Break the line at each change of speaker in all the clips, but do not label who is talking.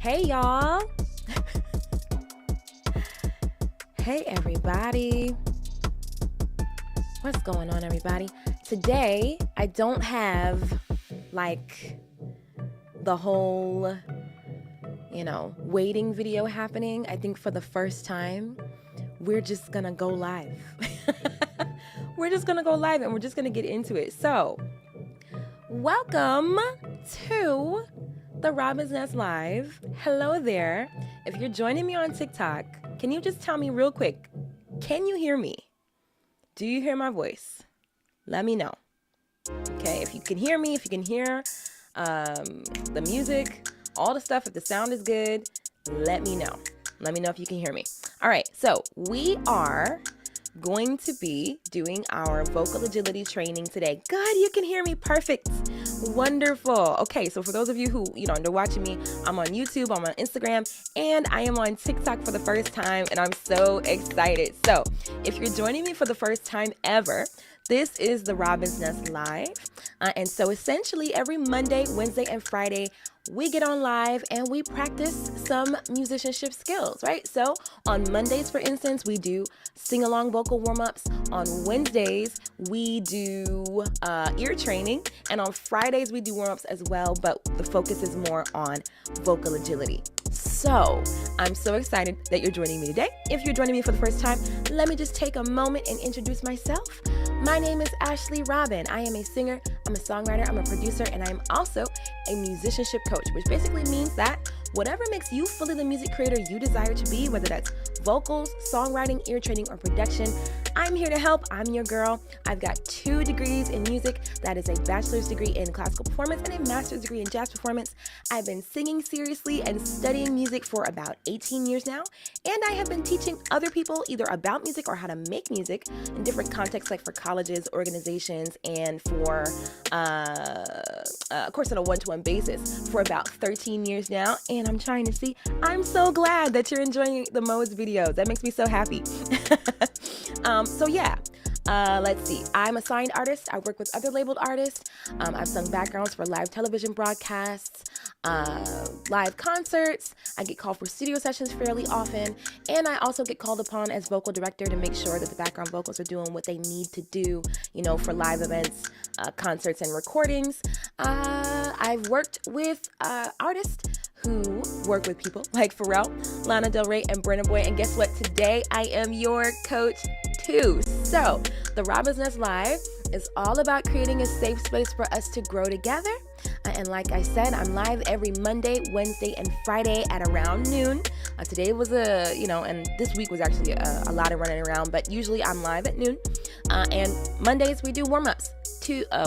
Hey y'all. Hey everybody. What's going on, everybody? Today I don't have like the whole waiting video happening. I think for the first time we're just gonna go live. We're just gonna go live and we're just gonna get into it. So welcome to the Robin's Nest Live. Hello there. If you're joining me on TikTok, can you just tell me real quick, can you hear me? Do you hear my voice? Let me know. Okay, if you can hear me, if you can hear the music, all the stuff, if the sound is good, let me know. Let me know if you can hear me. All right, so we are going to be doing our vocal agility training today. Good, you can hear me. Perfect. Wonderful. Okay, so for those of you who, are watching me, I'm on YouTube, I'm on Instagram, and I am on TikTok for the first time, and I'm so excited. So if you're joining me for the first time ever, this is the Robin's Nest Live. And so essentially every Monday, Wednesday, and Friday, we get on live and we practice some musicianship skills, right? So on Mondays, for instance, we do sing-along vocal warm-ups. On Wednesdays, we do ear training. And on Fridays, we do warm-ups as well, but the focus is more on vocal agility. So I'm so excited that you're joining me today. If you're joining me for the first time, let me just take a moment and introduce myself. My name is Ashley Robin. I am a singer, I'm a songwriter, I'm a producer, and I'm also a musicianship coach, which basically means that whatever makes you fully the music creator you desire to be, whether that's vocals, songwriting, ear training, or production, I'm here to help. I'm your girl. I've got 2 degrees in music. That is a bachelor's degree in classical performance and a master's degree in jazz performance. I've been singing seriously and studying music for about 18 years now, and I have been teaching other people either about music or how to make music in different contexts, like for colleges, organizations, and for, of course, on a one-to-one basis for about 13 years now. And I'm trying to see, I'm so glad that you're enjoying the Mo's videos. That makes me so happy. Let's see. I'm a signed artist. I work with other labeled artists. I've sung backgrounds for live television broadcasts, live concerts. I get called for studio sessions fairly often. And I also get called upon as vocal director to make sure that the background vocals are doing what they need to do, for live events, concerts, and recordings. I've worked with artists who work with people like Pharrell, Lana Del Rey, and Burna Boy. And guess what? Today, I am your coach too. So the Robin's Nest Live is all about creating a safe space for us to grow together. And like I said, I'm live every Monday, Wednesday, and Friday at around noon. Today was and this week was actually a lot of running around, but usually I'm live at noon. And Mondays, we do warm-ups.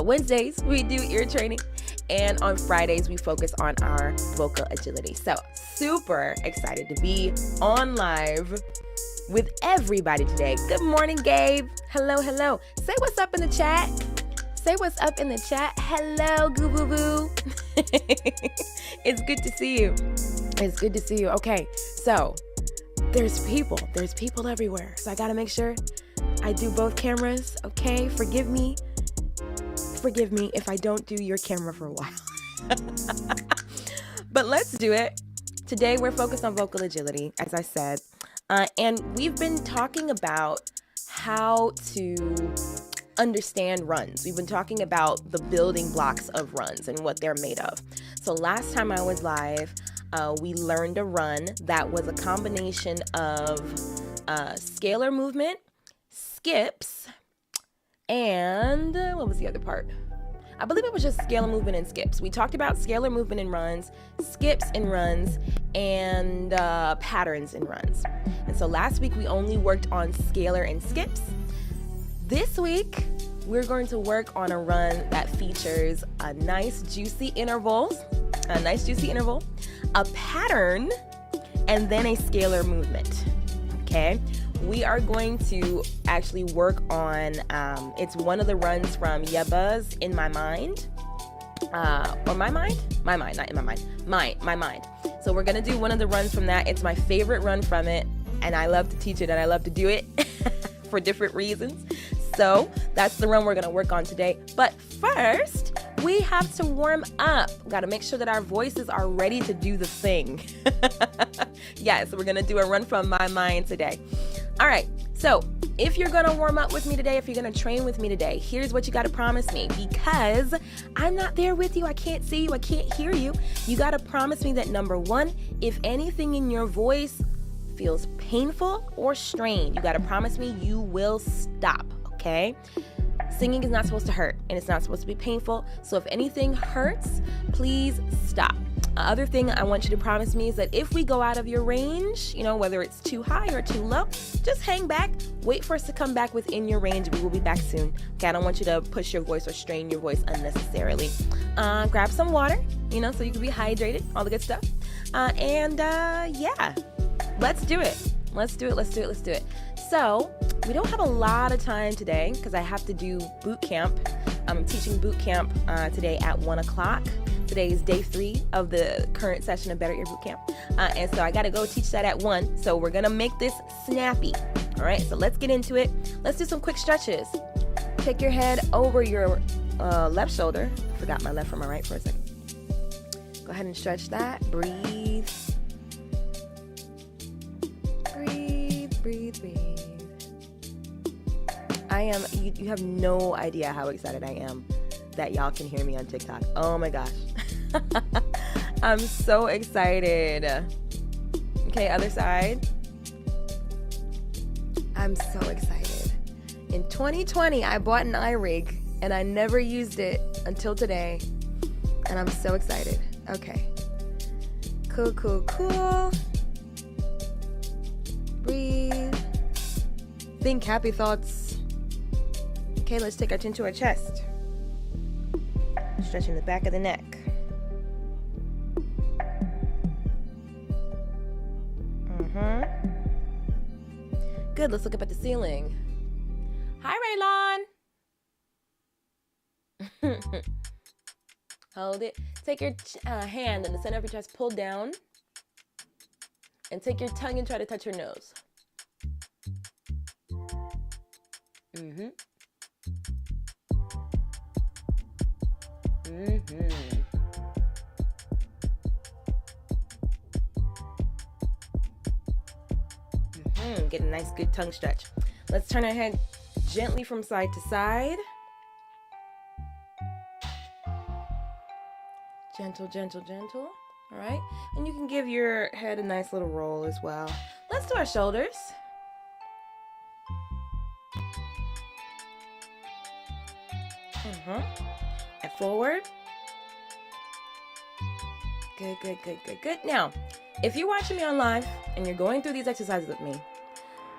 Wednesdays, we do ear training. And on Fridays, we focus on our vocal agility. So super excited to be on live with everybody today. Good morning, Gabe. Hello, hello. Say what's up in the chat. Say what's up in the chat. Hello, Goo Boo Boo. It's good to see you. It's good to see you. Okay, so there's people everywhere. So I gotta make sure I do both cameras. Okay, forgive me if I don't do your camera for a while. But let's do it. Today we're focused on vocal agility, as I said. And we've been talking about how to understand runs. We've been talking about the building blocks of runs and what they're made of. So last time I was live, we learned a run that was a combination of scalar movement, skips, and what was the other part? I believe it was just scalar movement and skips. We talked about scalar movement and runs, skips and runs, and patterns and runs. And so last week we only worked on scalar and skips. This week we're going to work on a run that features a nice juicy interval, a pattern, and then a scalar movement. Okay? We are going to actually work on, it's one of the runs from Ya Buzz In My Mind, or My Mind? My Mind, not In My Mind. My Mind. So we're gonna do one of the runs from that. It's my favorite run from it, and I love to teach it, and I love to do it for different reasons. So that's the run we're gonna work on today. But first, we have to warm up. We got to make sure that our voices are ready to do the thing. Yes, we're going to do a run from my mind today. All right. So if you're going to warm up with me today, if you're going to train with me today, here's what you got to promise me, because I'm not there with you. I can't see you. I can't hear you. You got to promise me that, number one, if anything in your voice feels painful or strained, you got to promise me you will stop. Okay? Singing is not supposed to hurt, and it's not supposed to be painful. So if anything hurts, please stop. Other thing I want you to promise me is that if we go out of your range, whether it's too high or too low, just hang back, wait for us to come back within your range. We will be back soon. Okay, I don't want you to push your voice or strain your voice unnecessarily. Grab some water, so you can be hydrated, all the good stuff. Yeah, let's do it. Let's do it. So we don't have a lot of time today because I have to do boot camp. I'm teaching boot camp today at 1 o'clock. Today is day 3 of the current session of Better Ear Boot Camp. And so I got to go teach that at 1. So we're going to make this snappy. All right, so let's get into it. Let's do some quick stretches. Take your head over your left shoulder. Forgot my left from my right for a second. Go ahead and stretch that. Breathe. Breathe. You have no idea how excited I am that y'all can hear me on TikTok. Oh my gosh. I'm so excited. Okay, other side. I'm so excited. In 2020, I bought an iRig and I never used it until today. And I'm so excited. Okay. Cool. Breathe. Think happy thoughts. Okay, let's take our chin to our chest. Stretching the back of the neck. Good, let's look up at the ceiling. Hi, Raylon. Hold it. Take your hand in the center of your chest, pull down. And take your tongue and try to touch your nose. Get a nice good tongue stretch. Let's turn our head gently from side to side. Gentle. All right. And you can give your head a nice little roll as well. Let's do our shoulders. And forward. Good. Now, if you're watching me on live and you're going through these exercises with me,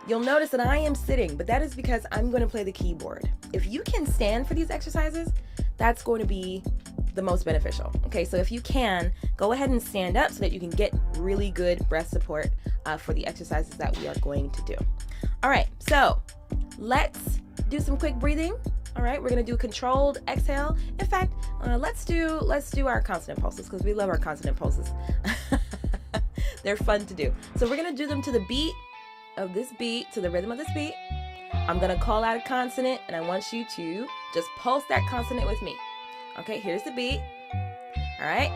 you'll notice that I am sitting, but that is because I'm going to play the keyboard. If you can stand for these exercises, that's going to be the most beneficial. Okay, so if you can, go ahead and stand up so that you can get really good breath support for the exercises that we are going to do. All right, so let's do some quick breathing. All right, we're gonna do controlled exhale. In fact, let's do our consonant pulses because we love our consonant pulses. They're fun to do. So we're gonna do them to the beat of this beat, to the rhythm of this beat. I'm gonna call out a consonant and I want you to just pulse that consonant with me. Okay, here's the beat. All right,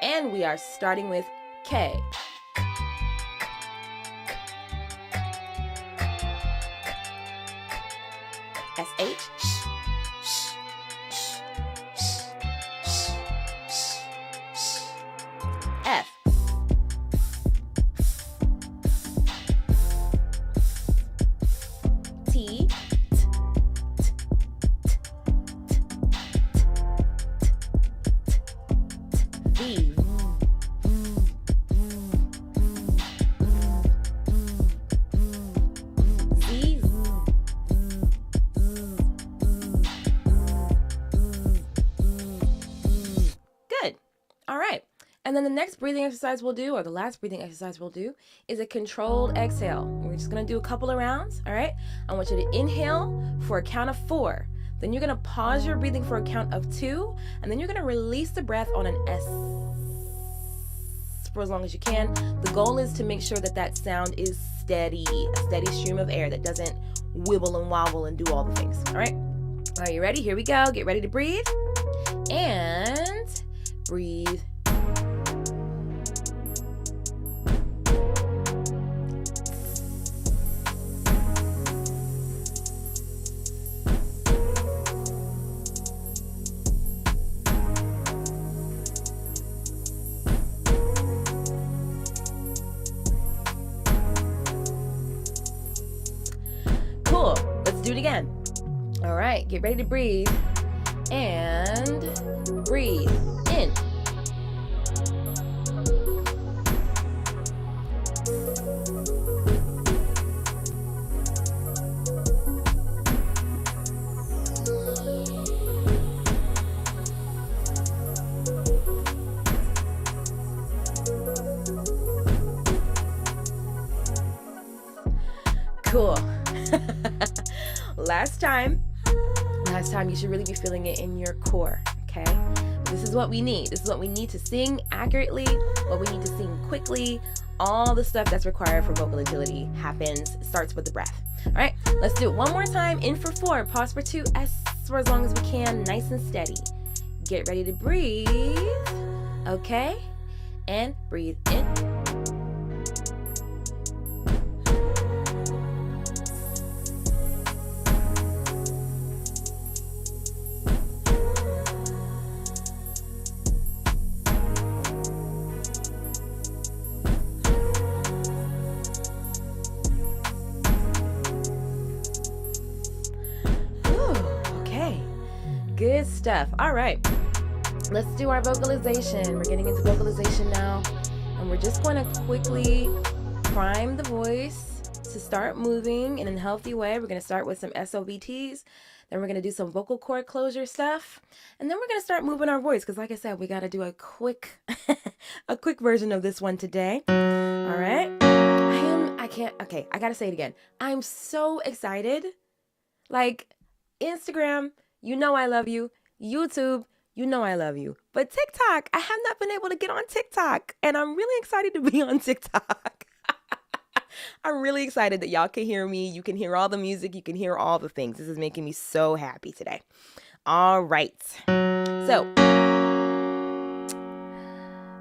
and we are starting with K. S-H. F. T. V. All right, and then the next breathing exercise we'll do, or the last breathing exercise we'll do, is a controlled exhale. We're just gonna do a couple of rounds, all right? I want you to inhale for a count of 4. Then you're gonna pause your breathing for a count of 2, and then you're gonna release the breath on an S for as long as you can. The goal is to make sure that that sound is steady, a steady stream of air that doesn't wibble and wobble and do all the things, all right? Are you ready? Here we go. Get ready to breathe. And breathe. Cool. Let's do it again. All right, get ready to breathe. And breathe in. Cool. Last time, you should really be feeling it in your core, okay? This is what we need. This is what we need to sing accurately, what we need to sing quickly. All the stuff that's required for vocal agility starts with the breath. All right, let's do it one more time. In for 4, pause for 2, for as long as we can, nice and steady. Get ready to breathe, okay? And breathe in. Good stuff. All right, let's do our vocalization. We're getting into vocalization now, and we're just going to quickly prime the voice to start moving in a healthy way. We're going to start with some SOVTs, then we're going to do some vocal cord closure stuff, and then we're going to start moving our voice because, like I said, we got to do a quick version of this one today. All right, I got to say it again. I'm so excited. Like, Instagram, you know I love you. YouTube, you know I love you. But TikTok, I have not been able to get on TikTok. And I'm really excited to be on TikTok. I'm really excited that y'all can hear me. You can hear all the music. You can hear all the things. This is making me so happy today. All right. So,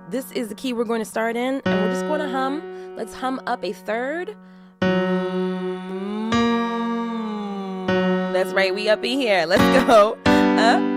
this is the key we're going to start in. And we're just going to hum. Let's hum up a third. That's right, we up in here. Let's go. Up.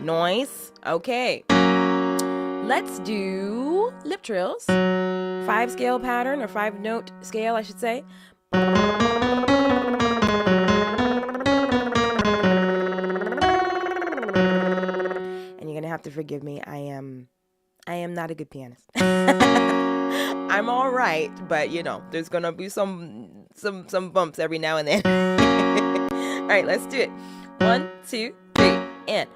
Noise. Okay. Let's do lip trills. 5 scale pattern, or 5 note scale, I should say. And you're gonna have to forgive me. I am not a good pianist. I'm all right, but you know, there's gonna be some bumps every now and then. All right, let's do it. 1, 2, 3, and.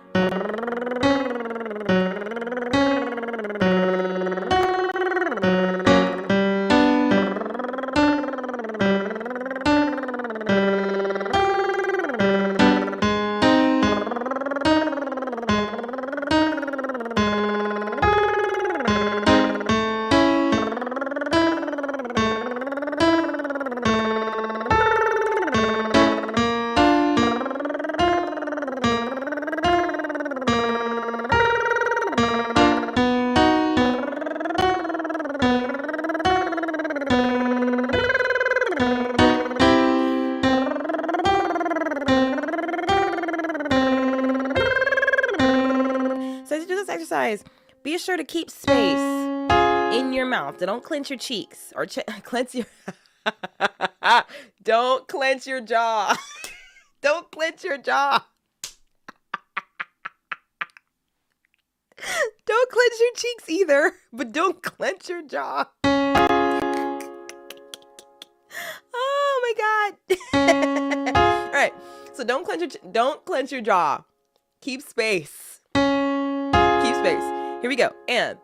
So as you do this exercise, be sure to keep space in your mouth. Don't clench your cheeks or clench your. Don't clench your jaw. Don't clench your jaw. Don't clench your cheeks either, but don't clench your jaw. Oh my God. All right. So don't clench your jaw. Keep space. Keep space. Here we go. And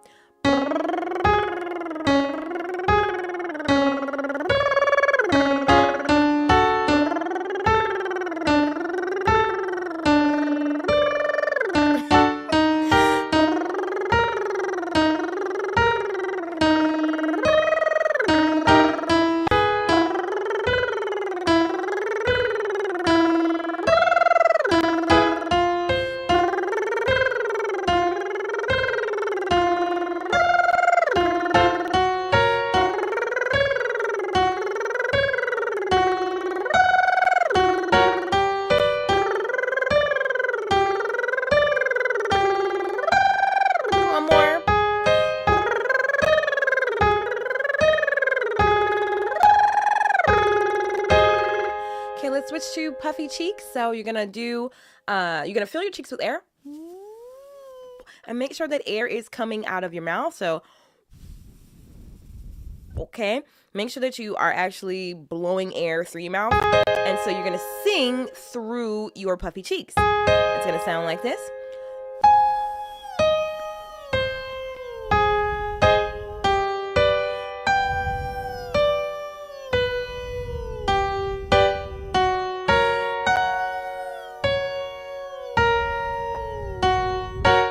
let's switch to puffy cheeks. So you're gonna fill your cheeks with air and make sure that air is coming out of your mouth. So, okay, make sure that you are actually blowing air through your mouth. And so you're gonna sing through your puffy cheeks. It's gonna sound like this.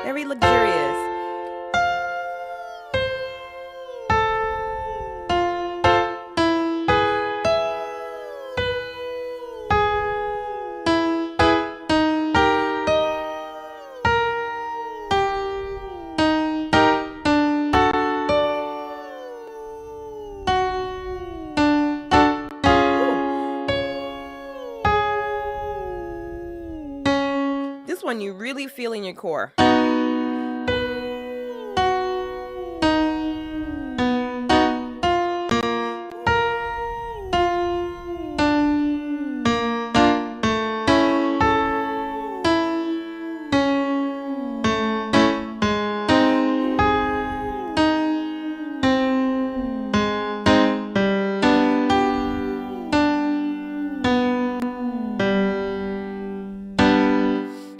Very luxurious. This one you really feel in your core.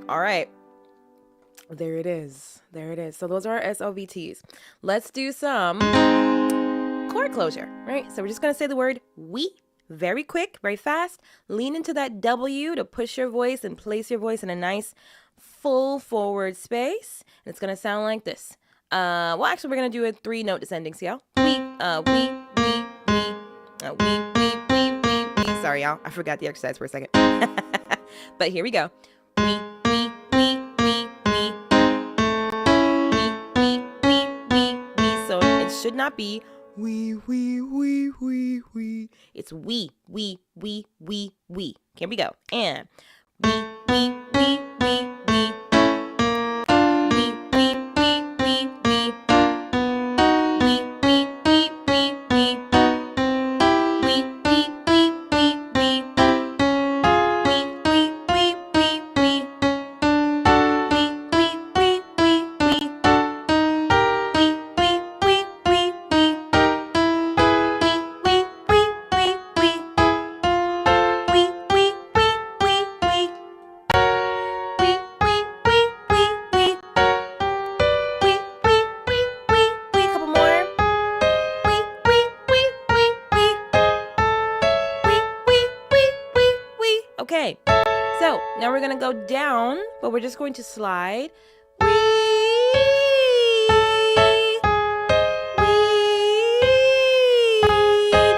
All right. There it is. There it is. So those are our SOVTs. Let's do some chord closure, right? So we're just going to say the word we very quick, very fast. Lean into that W to push your voice and place your voice in a nice full forward space. And it's going to sound like this. Well, actually, we're going to do a 3-note descending scale. We. Sorry, y'all. I forgot the exercise for a second. But here we go. We. So it should not be we. It's we. Here we go. And we. Okay, so now we're gonna go down, but we're just going to slide.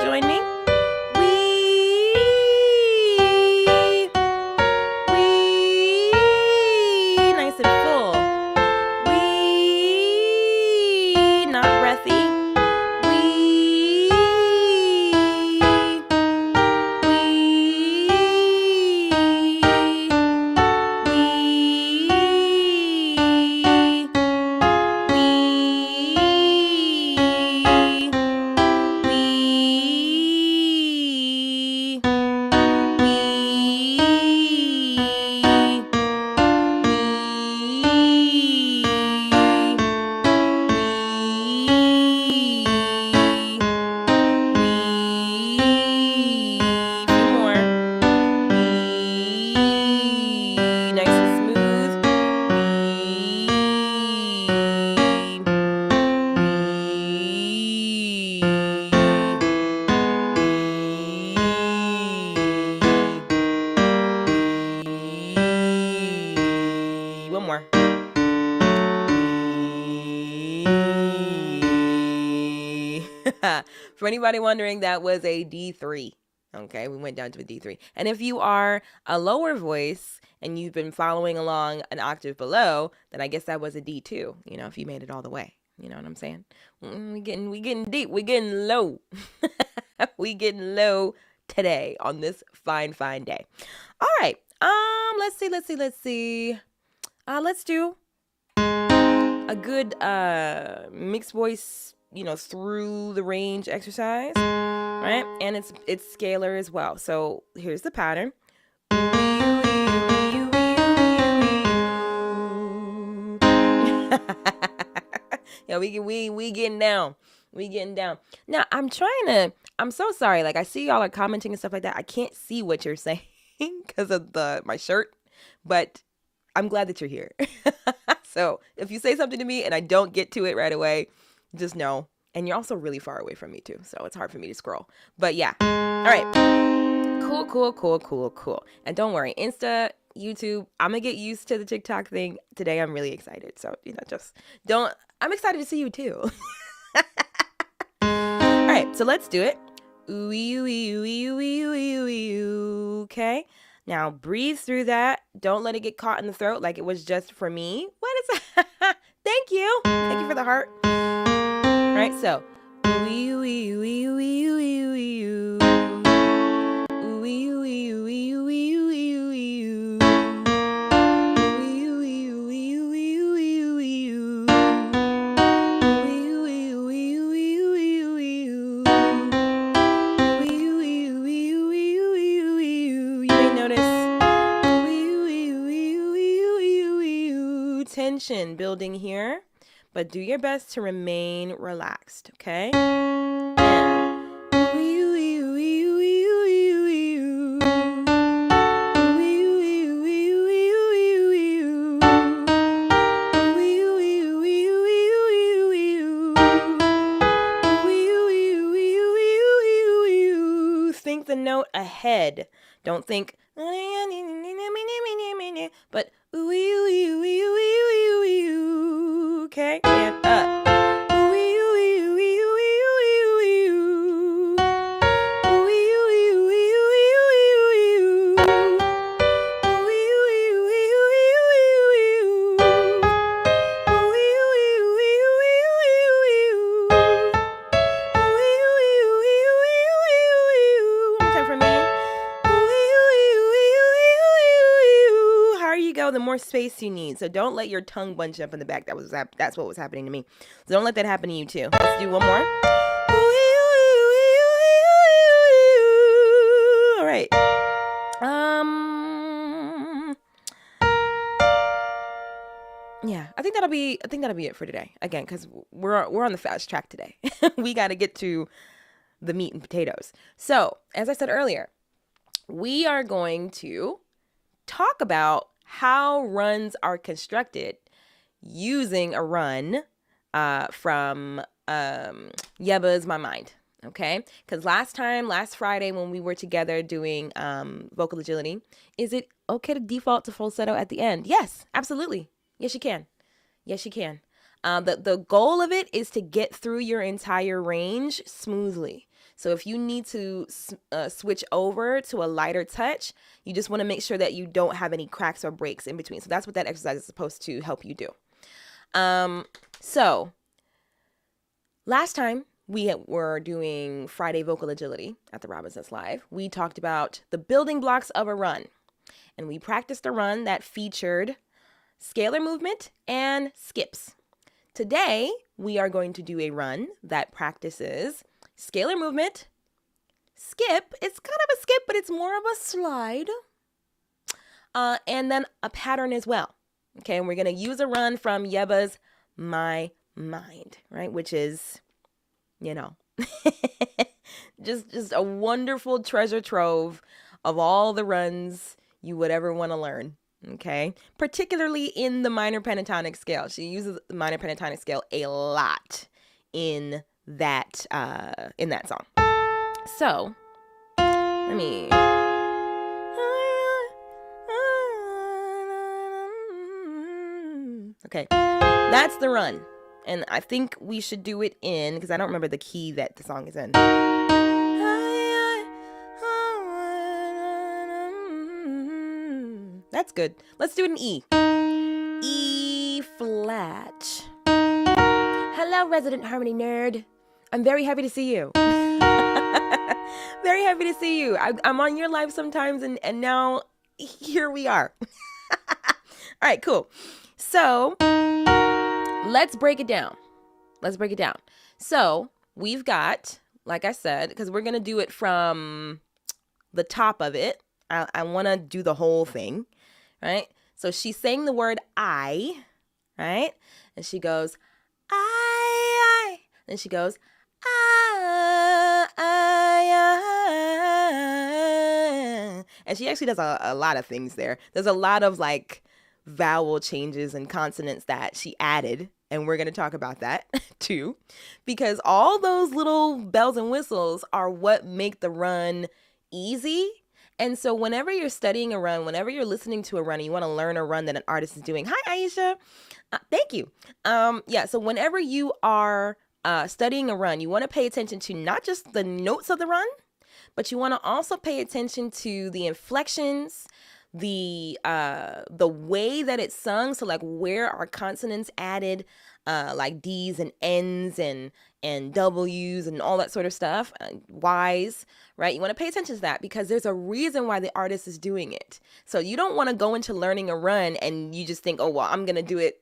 Join me. Nice and full. Not breathy. One more. For anybody wondering, that was a D3. Okay, we went down to a D3. And if you are a lower voice and you've been following along an octave below, then I guess that was a D2, you know, if you made it all the way. You know what I'm saying? We getting deep. We getting low. We getting low today on this fine day. All right. Let's see. Let's do a good mixed voice, you know, through the range exercise, right? And it's scalar as well. So here's the pattern. Yeah, we getting down. We getting down. Now, I'm so sorry. Like, I see y'all are commenting and stuff like that. I can't see what you're saying because of my shirt, but I'm glad that you're here. So if you say something to me and I don't get to it right away, just know. And you're also really far away from me too, so it's hard for me to scroll. But yeah. All right. Cool. And don't worry, Insta, YouTube, I'm gonna get used to the TikTok thing today. I'm really excited. So, you know, I'm excited to see you too. All right, so let's do it. Okay. Now breathe through that. Don't let it get caught in the throat like it was just for me. What is that? Thank you. Thank you for the heart. All right, so tension building here, but do your best to remain relaxed, okay? Think the note ahead. Don't think, but okay, and up. The more space you need. So don't let your tongue bunch up in the back. That's what was happening to me. So don't let that happen to you too. Let's do one more. All right. Yeah, I think that'll be it for today. Again, because we're on the fast track today. We got to get to the meat and potatoes. So as I said earlier, we are going to talk about how runs are constructed using a run from Yeba's My Mind. Okay, because last Friday when we were together doing vocal agility, is it okay to default to falsetto at the end? Yes, absolutely. Yes, you can. Yes, you can. The goal of it is to get through your entire range smoothly. So if you need to switch over to a lighter touch, you just want to make sure that you don't have any cracks or breaks in between. So that's what that exercise is supposed to help you do. So last time we were doing Friday vocal agility at the ROBINSNEST Live, we talked about the building blocks of a run. And we practiced a run that featured scalar movement and skips. Today, we are going to do a run that practices scalar movement, skip. It's kind of a skip, but it's more of a slide. And then a pattern as well. Okay, and we're going to use a run from Yeba's My Mind, right? Which is, just a wonderful treasure trove of all the runs you would ever want to learn. Okay, particularly in the minor pentatonic scale. She uses the minor pentatonic scale a lot in that song. So let me. Okay, that's the run, and I think we should do it in, because I don't remember the key that the song is in. That's good. Let's do it in E. E flat. Hello, resident harmony nerd. I'm very happy to see you. Very happy to see you. I'm on your live sometimes, and now here we are. All right, cool. So let's break it down. So we've got, like I said, because we're going to do it from the top of it. I want to do the whole thing. Right? So she's saying the word I, right? And she goes, I. Then she goes, I. And she actually does a lot of things there. There's a lot of like vowel changes and consonants that she added. And we're going to talk about that too. Because all those little bells and whistles are what make the run easy. And so whenever you're studying a run, whenever you're listening to a run, and you want to learn a run that an artist is doing. Hi, Aisha. Thank you. So whenever you are studying a run, you want to pay attention to not just the notes of the run, but you want to also pay attention to the inflections, the way that it's sung. So like where are consonants added, like D's and N's and W's and all that sort of stuff, Y's, right? You want to pay attention to that because there's a reason why the artist is doing it. So you don't want to go into learning a run and you just think, oh, well, I'm going to do it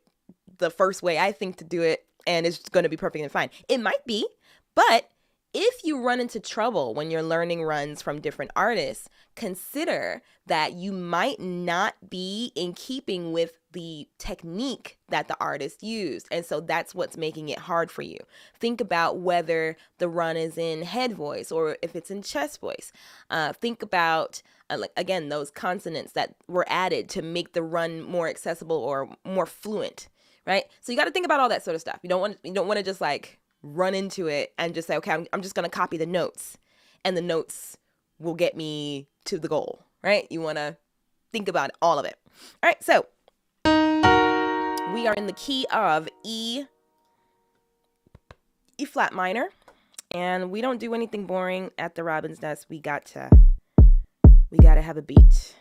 the first way I think to do it and it's going to be perfect and fine. It might be, but if you run into trouble when you're learning runs from different artists, consider that you might not be in keeping with the technique that the artist used. And so that's what's making it hard for you. Think about whether the run is in head voice or if it's in chest voice. Think about, again, those consonants that were added to make the run more accessible or more fluent, right? So you got to think about all that sort of stuff. You don't want to just like run into it and just say, okay, I'm just going to copy the notes and the notes will get me to the goal, right? You want to think about all of it. All right, so we are in the key of E flat minor, and we don't do anything boring at the ROBINSNEST. We got to have a beat.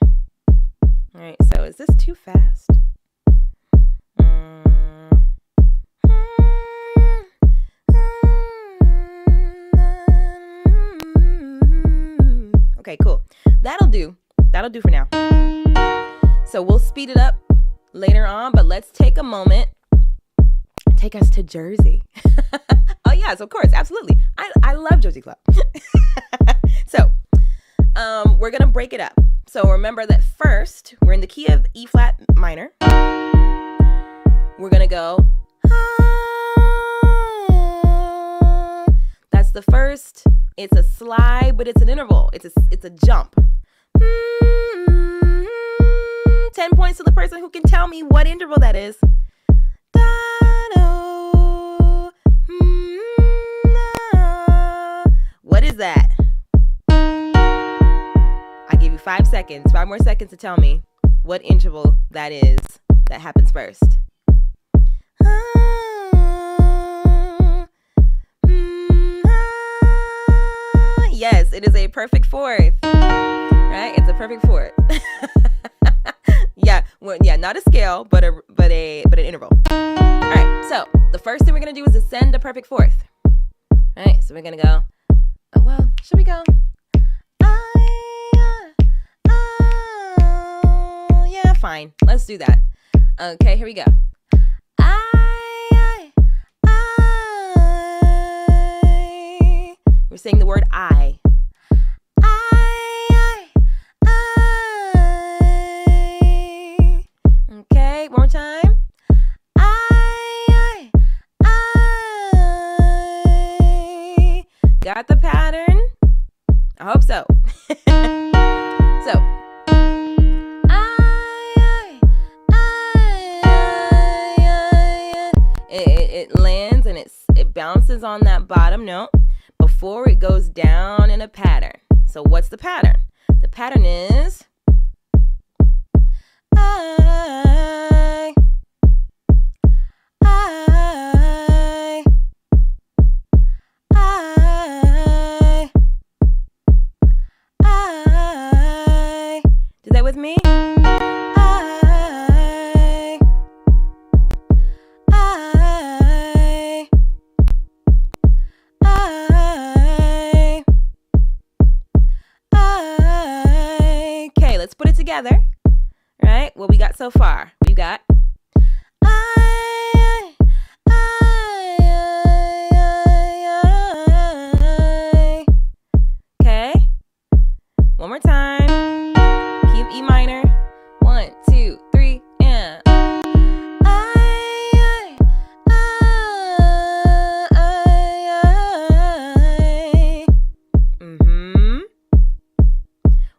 All right, so is this too fast? Okay, cool. That'll do for now. So we'll speed it up later on, but let's take a moment. Take us to Jersey. Oh yes, of course, absolutely. I love Jersey Club. So we're gonna break it up. So remember that first we're in the key of E flat minor. We're gonna go. That's the first. It's a slide, but it's an interval. It's a jump. 10 points to the person who can tell me what interval that is. What is that? I give you 5 seconds, 5 more seconds to tell me what interval that is that happens first. Yes, it is a perfect fourth. Right? It's a perfect fourth. Yeah, well, yeah, not a scale, but an interval. All right. So the first thing we're gonna do is ascend a perfect fourth. All right. So we're gonna go. Oh, well, should we go? Yeah, fine. Let's do that. Okay, here we go. We're saying the word I. Okay, one more time. Got the pattern? I hope so. So, it lands and it bounces on that bottom note before it goes down in a pattern. So what's the pattern? The pattern is I. Do that with me? Okay, let's put it together. Right? What we got so far? We got okay. One more time. Keep E minor. 1, 2, 3, and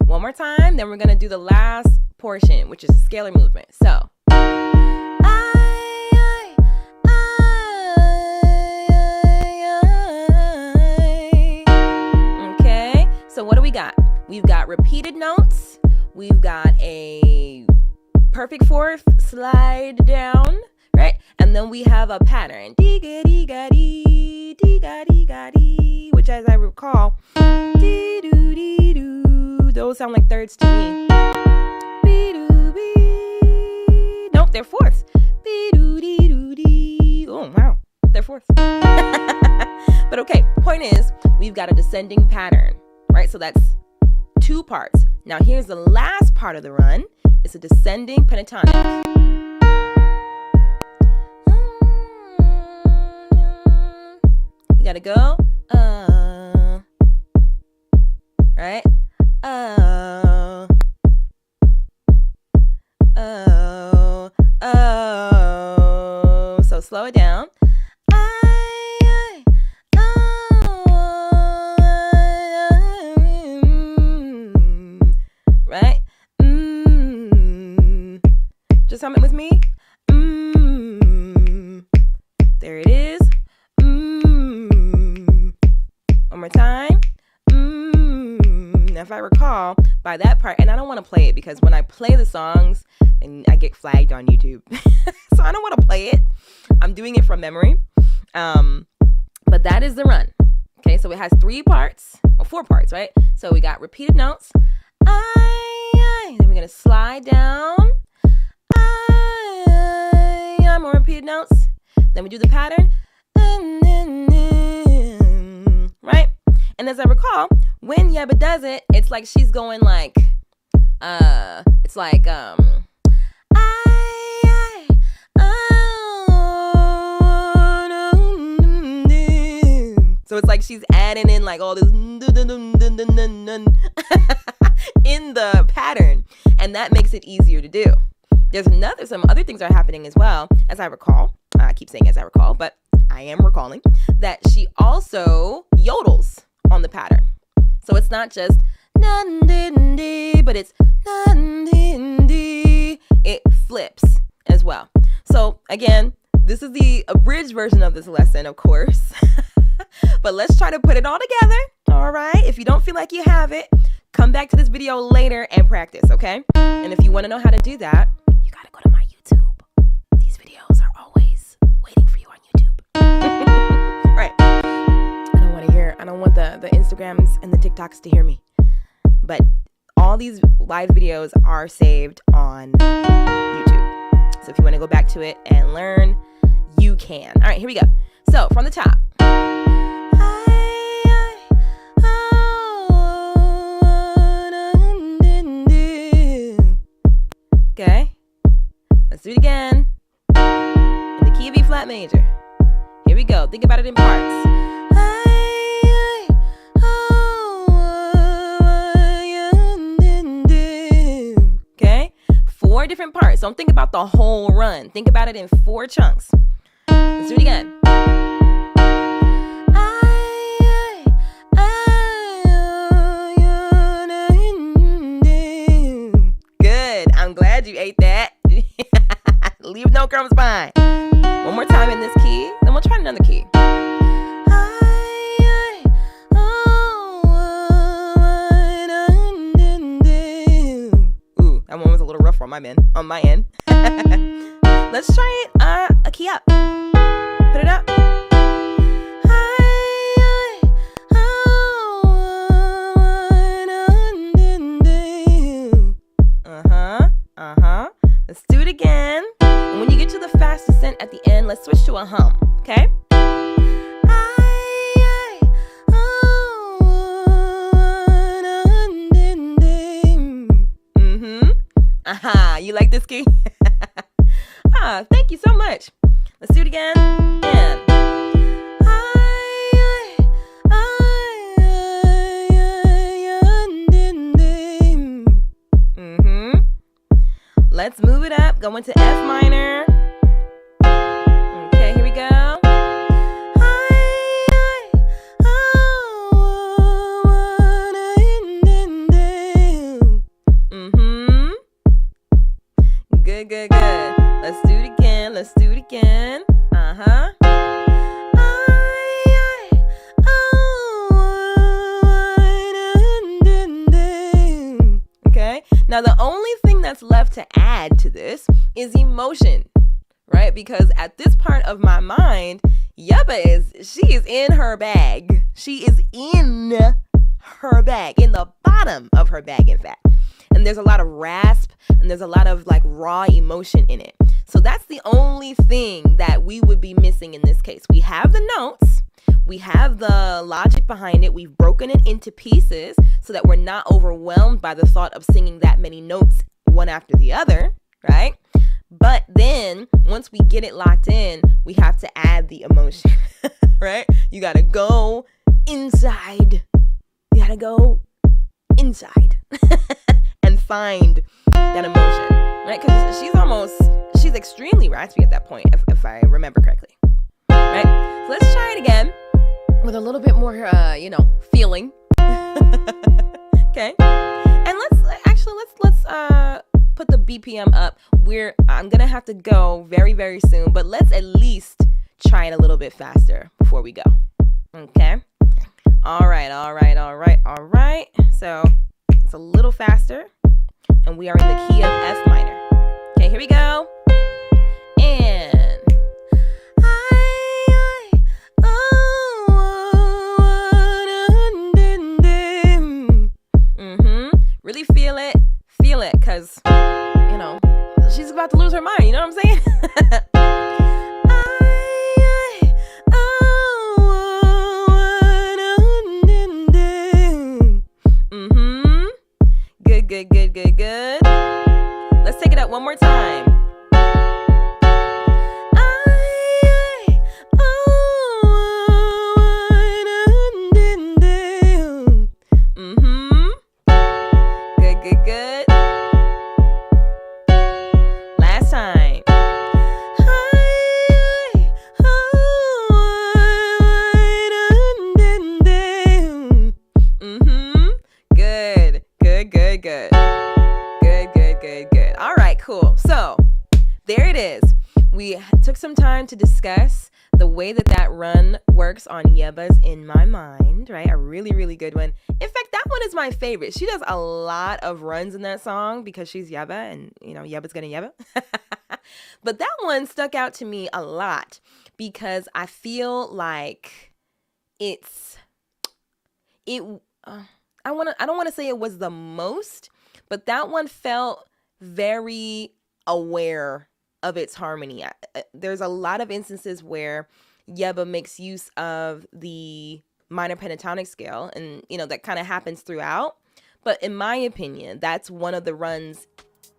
one more time. Then we're gonna do the last portion, which is a scalar movement. So okay, so what do we got? We've got repeated notes, we've got a perfect fourth slide down, right? And then we have a pattern, dee-ga-dee-ga-dee, dee-ga-dee-ga-dee, which as I recall, dee-doo-dee-doo, those sound like thirds to me. Nope, they're fourths. Oh, wow, they're fourths. But okay, point is, we've got a descending pattern, right? So that's 2 parts. Now here's the last part of the run. It's a descending pentatonic. You gotta go, right? So slow it down. Right? Just hum it with me. There it is. One more time. Now, if I recall, by that part, and I don't want to play it because when I play the songs, then I get flagged on YouTube. So I don't want to play it. I'm doing it from memory. But that is the run. Okay, so it has 3 parts, or 4 parts, right? So we got repeated notes. Then we're going to slide down. More repeated notes. Then we do the pattern. Right? And as I recall, when Yeba does it, it's like she's going like, it's like, so it's like she's adding in like all this in the pattern, and that makes it easier to do. There's some other things are happening as well, as I recall. I keep saying as I recall, but I am recalling that she also yodels on the pattern. So it's not just but it's it flips as well. So again, this is the abridged version of this lesson, of course. But let's try to put it all together. All right. If you don't feel like you have it, come back to this video later and practice, okay? And if you want to know how to do that, you got to go to my YouTube. These videos are always waiting for you on YouTube. Right. I don't want the Instagrams and the TikToks to hear me. But all these live videos are saved on YouTube. So if you want to go back to it and learn, you can. All right, here we go. So from the top. Okay, let's do it again. In the key of B flat major. Here we go. Think about it in parts. Okay, 4 different parts. Don't think about the whole run. Think about it in 4 chunks. Let's do it again. Good. I'm glad you ate that. Leave no crumbs behind. One more time in this key, then we'll try another key. Ooh, that one was a little rough on my end. Let's try it a key up. Put it up. Let's do it again. And when you get to the fast descent at the end, let's switch to a hum, okay? You like this key? Thank you so much. Let's do it again. And let's move it up. Go into F minor. Okay, here we go. Good. Let's do it again. Okay. Now the only thing that's left to add to this is emotion, right? Because at this part of my mind, she is in her bag. She is in her bag, in the bottom of her bag, in fact. And there's a lot of rasp and there's a lot of like raw emotion in it. So that's the only thing that we would be missing in this case. We have the notes, we have the logic behind it, we've broken it into pieces so that we're not overwhelmed by the thought of singing that many notes one after the other, right? But then once we get it locked in, we have to add the emotion, right? You gotta go inside. And find that emotion, right? Because she's extremely raspy at that point, if I remember correctly, right? So let's try it again with a little bit more, feeling. Okay, and let's put the BPM up. I'm gonna have to go very, very soon, but let's at least try it a little bit faster before we go. Okay. All right. So it's a little faster. And we are in the key of F minor. Okay, here we go. And really feel it, because she's about to lose her mind. You know what I'm saying? Good. Let's take it up one more time. Good. Last time. Good. All right, cool. So there it is. we took some time to discuss the way that run works on Yeba's In My Mind, right? A really, really good one. In fact, that one is my favorite. She does a lot of runs in that song because she's Yeba and, Yeba's gonna Yeba. But that one stuck out to me a lot because I feel like I don't want to say it was the most, but that one felt very aware of its harmony. There's a lot of instances where Yeba makes use of the minor pentatonic scale, and that kind of happens throughout. But in my opinion, that's one of the runs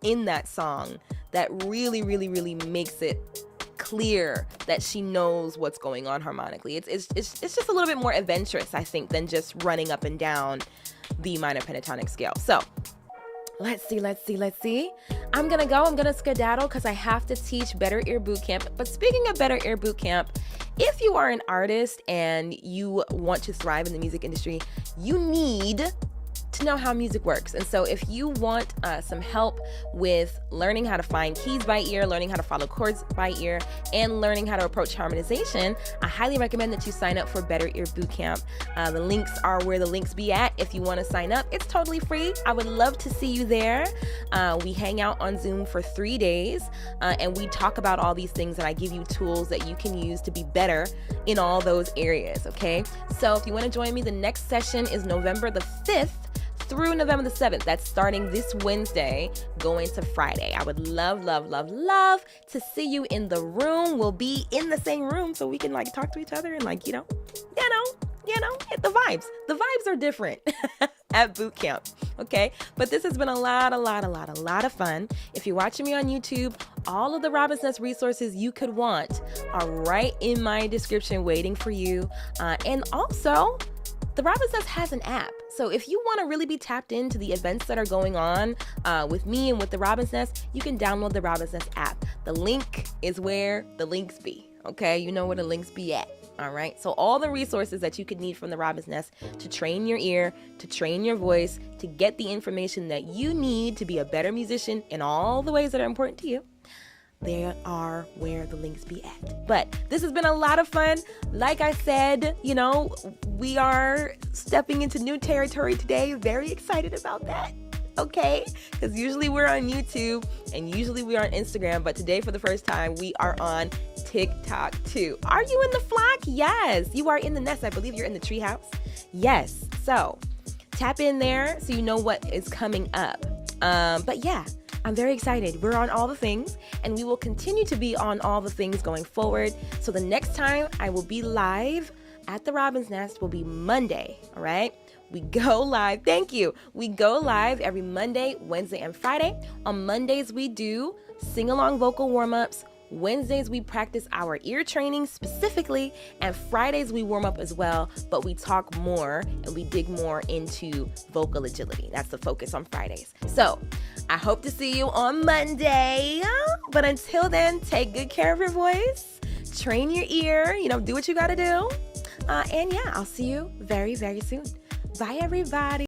in that song that really, really, really makes it clear that she knows what's going on harmonically. It's just a little bit more adventurous, I think, than just running up and down the minor pentatonic scale. So let's see. I'm gonna skedaddle because I have to teach Better Ear Bootcamp. But speaking of Better Ear Bootcamp, if you are an artist and you want to thrive in the music industry, you need to know how music works. And so if you want some help with learning how to find keys by ear, learning how to follow chords by ear, and learning how to approach harmonization, I highly recommend that you sign up for Better Ear Bootcamp. The links are where the links be at if you want to sign up. It's totally free. I would love to see you there. We hang out on Zoom for 3 days, and we talk about all these things, and I give you tools that you can use to be better in all those areas, okay? So if you want to join me, the next session is November the 5th through November the 7th. That's starting this Wednesday, going to Friday. I would love to see you in the room. We'll be in the same room so we can talk to each other and hit the vibes. The vibes are different at boot camp, okay? But this has been a lot of fun. If you're watching me on YouTube, all of the ROBINSNEST resources you could want are right in my description waiting for you. And also, the ROBINSNEST has an app. So if you want to really be tapped into the events that are going on with me and with the ROBINSNEST, you can download the ROBINSNEST app. The link is where the links be, okay? You know where the links be at, all right? So all the resources that you could need from the ROBINSNEST to train your ear, to train your voice, to get the information that you need to be a better musician in all the ways that are important to you, they are where the links be at. But this has been a lot of fun. Like I said, we are stepping into new territory today. Very excited about that. Okay? Because usually we're on YouTube and usually we're on Instagram. But today, for the first time, we are on TikTok too. Are you in the flock? Yes. You are in the nest. I believe you're in the treehouse. Yes. So tap in there so you know what is coming up. But yeah, I'm very excited. We're on all the things, and we will continue to be on all the things going forward. So the next time I will be live at the ROBINSNEST will be Monday, all right? We go live. Thank you. We go live every Monday, Wednesday, and Friday. On Mondays, we do sing-along vocal warm-ups. Wednesdays, we practice our ear training specifically, and Fridays, we warm up as well, but we talk more and we dig more into vocal agility. That's the focus on Fridays. So I hope to see you on Monday, but until then, take good care of your voice, train your ear, do what you got to do. And yeah, I'll see you very, very soon. Bye, everybody.